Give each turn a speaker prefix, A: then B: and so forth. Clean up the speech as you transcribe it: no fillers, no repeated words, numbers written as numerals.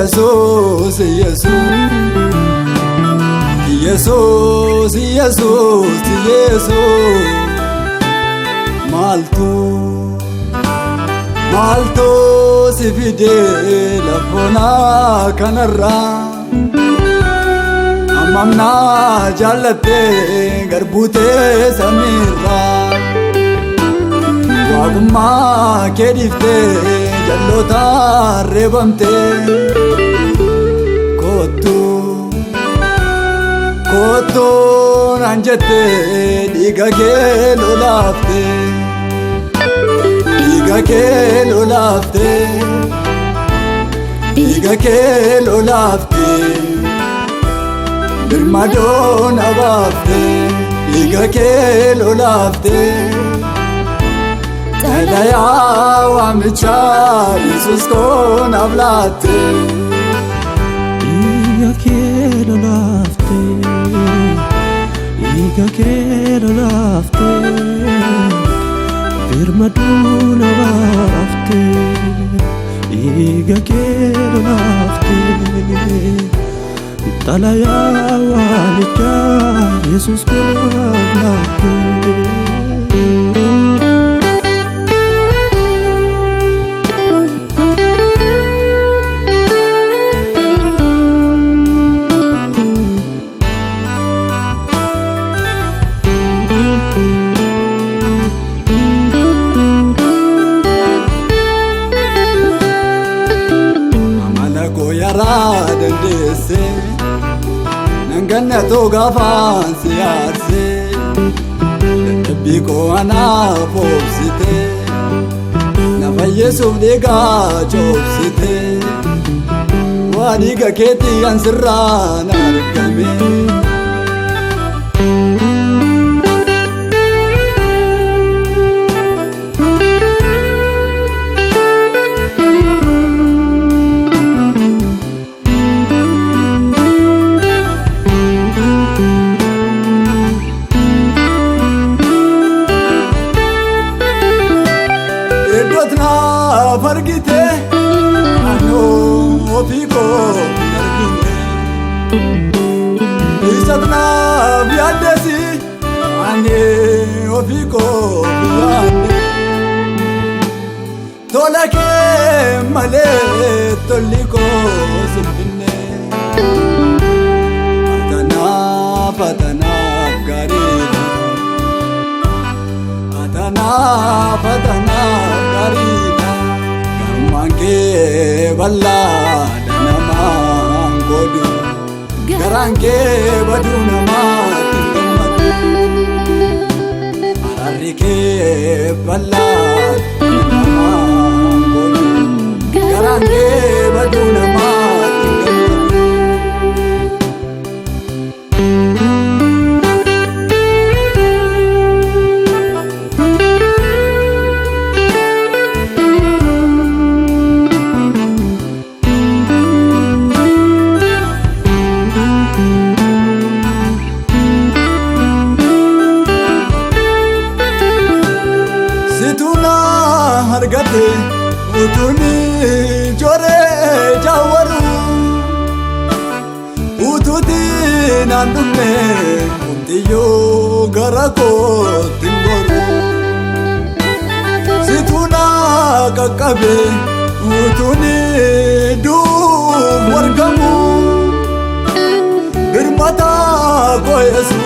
A: Jesus, Jesus, Jesus, Jesus. Malto si fide la bona kanarra. Amamna jallate garbute samira. Wagumma kedifte jallota rebamte. Koto ranjate diga ke lolafte. Diga ke lolafte. Birmadon abafte. Diga ke lolafte. Talaya wamcha Jesus kon avlate.
B: Diga ke lolafte. Diga ke lolafte. Birmaduna bafte, iga kelo nafte. Talaya walicha, Jesus kolafte.
A: Dese nangana to gafan siarse biko ana popsite na fayesu dega chopsite wadi ga keti ansra narkame Fargite ano ofiko nargine isatna biadesi ane ofiko biane tolake male toliko sibine patana garina patana garina Manke balla nama godu garange badu nama tingamatu ararike balla nama godu garange badu nama hargate utuni jore jawaru ututi nandume untiyo garako tingoru situna kakabe utuni du wargamu birmata ko yesu